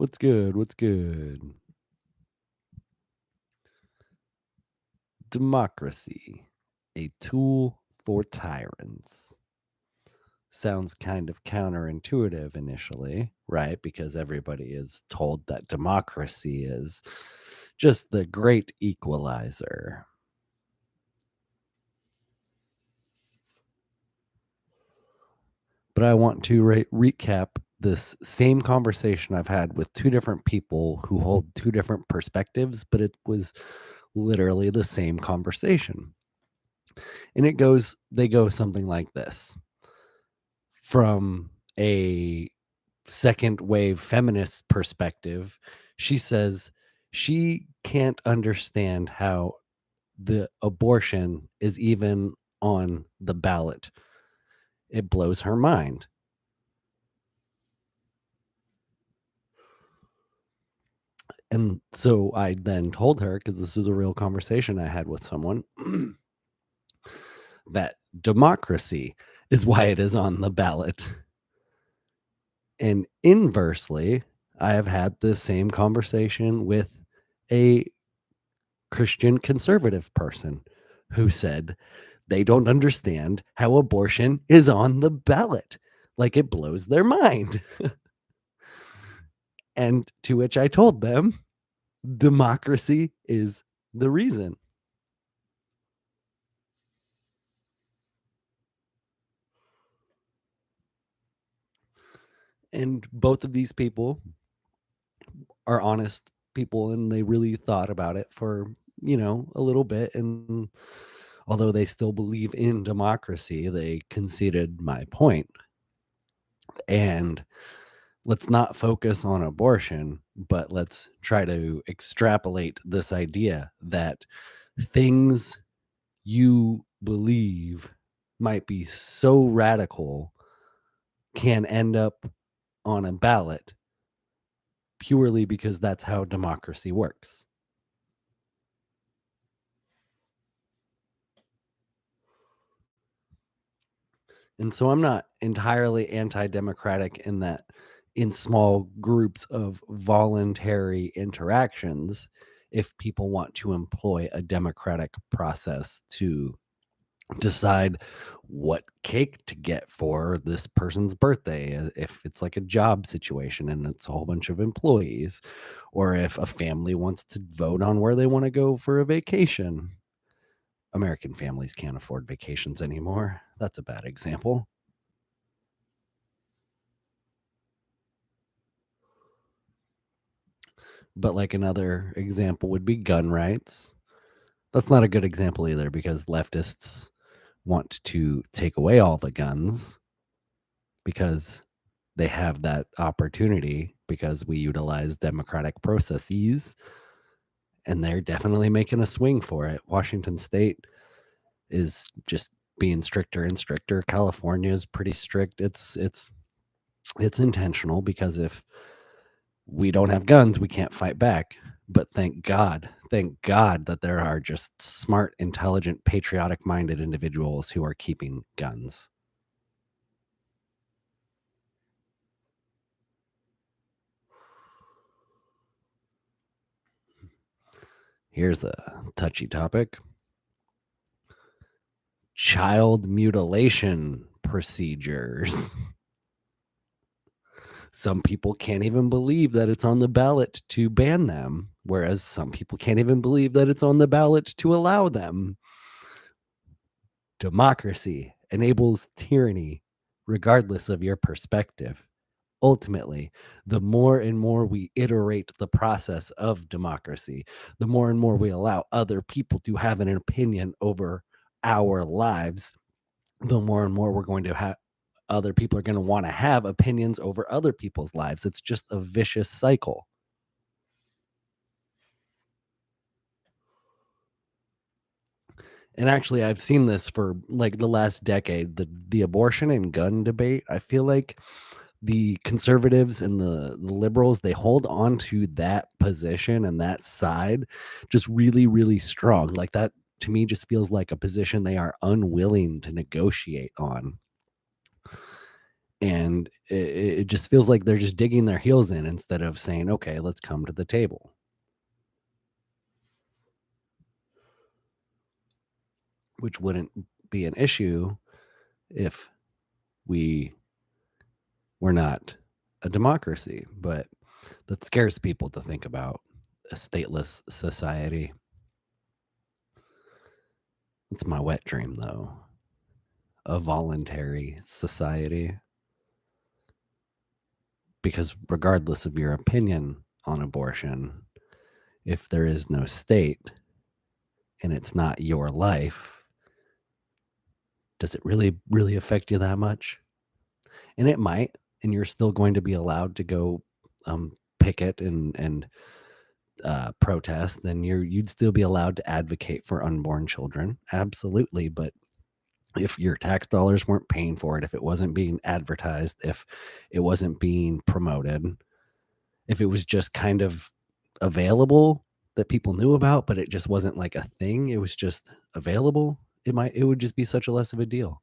What's good? What's good? Democracy, a tool for tyrants. Sounds kind of counterintuitive initially, right? Because everybody is told that democracy is just the great equalizer. But I want to recap this same conversation I've had with two different people who hold two different perspectives, but it was literally the same conversation. And they go something like this: from a second wave feminist perspective, she says she can't understand how the abortion is even on the ballot. It blows her mind. And so I then told her, because this is a real conversation I had with someone, that democracy is why it is on the ballot. And inversely, I have had the same conversation with a Christian conservative person who said they don't understand how abortion is on the ballot. Like, it blows their mind. And to which I told them democracy is the reason. And both of these people are honest people, and they really thought about it for, a little bit. And although they still believe in democracy, they conceded my point. And let's not focus on abortion, but let's try to extrapolate this idea that things you believe might be so radical can end up on a ballot purely because that's how democracy works. And so I'm not entirely anti-democratic in that in small groups of voluntary interactions, if people want to employ a democratic process to decide what cake to get for this person's birthday, if it's like a job situation and it's a whole bunch of employees, or if a family wants to vote on where they want to go for a vacation. American families can't afford vacations anymore. That's a bad example. But like another example would be gun rights. That's not a good example either because leftists want to take away all the guns because they have that opportunity because we utilize democratic processes, and they're definitely making a swing for it. Washington State is just being stricter and stricter. California is pretty strict. It's intentional because if we don't have guns, we can't fight back. But thank God that there are just smart, intelligent, patriotic minded individuals who are keeping guns. Here's a touchy topic: child mutilation procedures. Some people can't even believe that it's on the ballot to ban them, whereas some people can't even believe that it's on the ballot to allow them. Democracy enables tyranny, regardless of your perspective. Ultimately, the more and more we iterate the process of democracy, the more and more we allow other people to have an opinion over our lives, the more and more we're going to have other people are going to want to have opinions over other people's lives. It's just a vicious cycle. And actually, I've seen this for like the last decade, the abortion and gun debate. I feel like the conservatives and the liberals, they hold on to that position and that side just really, really strong. Like that to me just feels like a position they are unwilling to negotiate on. And it just feels like they're just digging their heels in instead of saying, okay, let's come to the table, which wouldn't be an issue if we were not a democracy. But that scares people to think about a stateless society. It's my wet dream, though, a voluntary society. Because regardless of your opinion on abortion, if there is no state and it's not your life, does it really affect you that much? And it might, and you're still going to be allowed to go picket and protest, then you'd still be allowed to advocate for unborn children, absolutely. But if your tax dollars weren't paying for it, if it wasn't being advertised, if it wasn't being promoted, if it was just kind of available that people knew about, but it just wasn't like a thing, it was just available, it would just be such a less of a deal.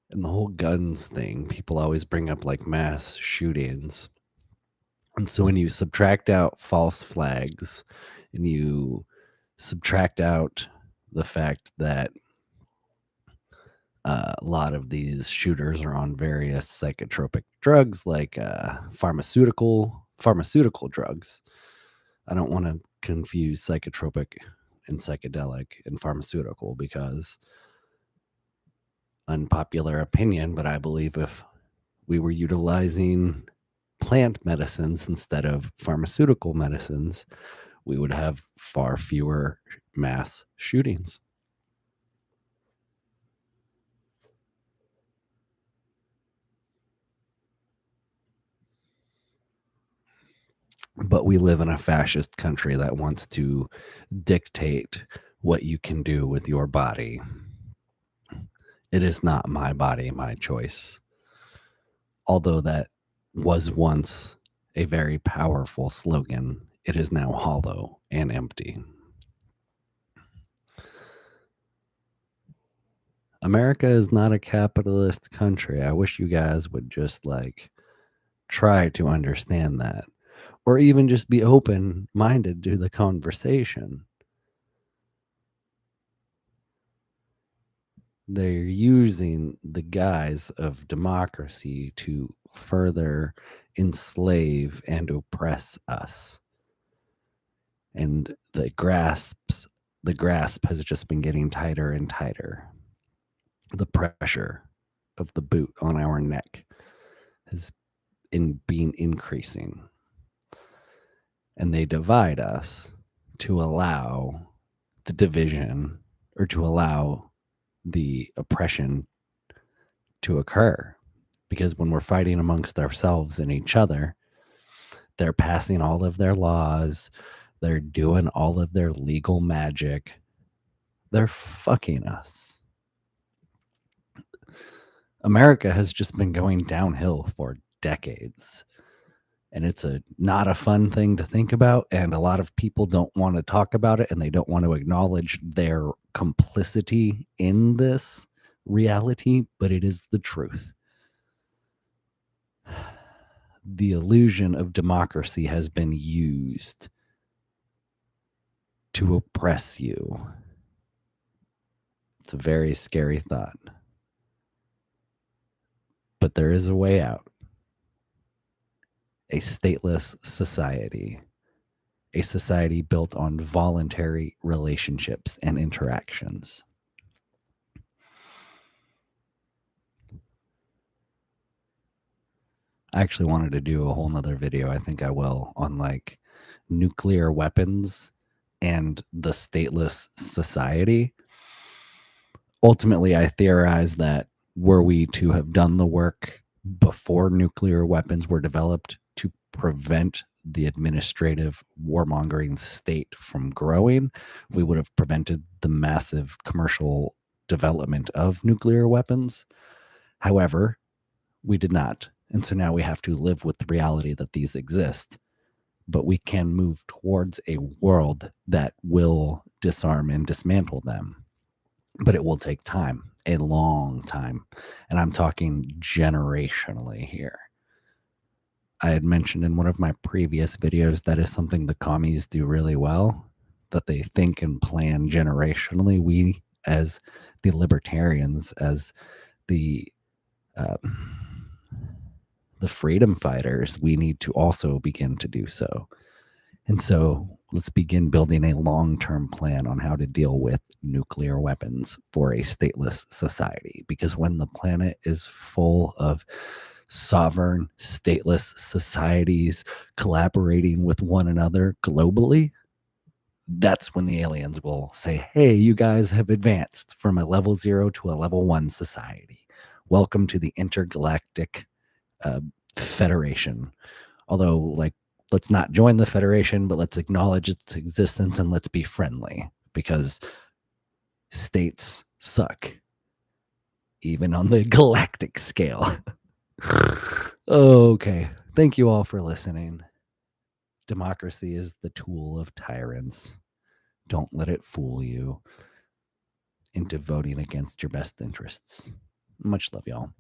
And the whole guns thing, people always bring up like mass shootings. And so when you subtract out false flags and you subtract out the fact that a lot of these shooters are on various psychotropic drugs like pharmaceutical drugs. I don't want to confuse psychotropic and psychedelic and pharmaceutical because unpopular opinion, but I believe if we were utilizing plant medicines instead of pharmaceutical medicines, we would have far fewer mass shootings. But we live in a fascist country that wants to dictate what you can do with your body. It is not my body, my choice. Although that was once a very powerful slogan, it is now hollow and empty. America is not a capitalist country. I wish you guys would just like try to understand that, or even just be open minded to the conversation. They're using the guise of democracy to further enslave and oppress us. And the grasp has just been getting tighter and tighter. The pressure of the boot on our neck has been increasing. And they divide us to allow the division or to allow the oppression to occur. Because when we're fighting amongst ourselves and each other, they're passing all of their laws, they're doing all of their legal magic, they're fucking us. America has just been going downhill for decades. And it's not a fun thing to think about, and a lot of people don't want to talk about it, and they don't want to acknowledge their complicity in this reality, but it is the truth. The illusion of democracy has been used to oppress you. It's a very scary thought. But there is a way out. A stateless society. A society built on voluntary relationships and interactions. I actually wanted to do a whole nother video, I think I will, on like nuclear weapons and the stateless society. Ultimately, I theorize that were we to have done the work before nuclear weapons were developed to prevent the administrative warmongering state from growing, we would have prevented the massive commercial development of nuclear weapons. However, we did not. And so now we have to live with the reality that these exist. but we can move towards a world that will disarm and dismantle them. But it will take time, a long time. And I'm talking generationally here. I had mentioned in one of my previous videos that is something the commies do really well, that they think and plan generationally. We, as the libertarians, as the uh, the freedom fighters, we need to also begin to do so. And so let's begin building a long-term plan on how to deal with nuclear weapons for a stateless society. Because when the planet is full of sovereign, stateless societies collaborating with one another globally, that's when the aliens will say, hey, you guys have advanced from a level 0 to a level 1 society. Welcome to the intergalactic uh, federation. Although, like, let's not join the federation, but let's acknowledge its existence and let's be friendly, because states suck, even on the galactic scale. Okay. Thank you all for listening. Democracy is the tool of tyrants. Don't let it fool you into voting against your best interests. Much love, y'all.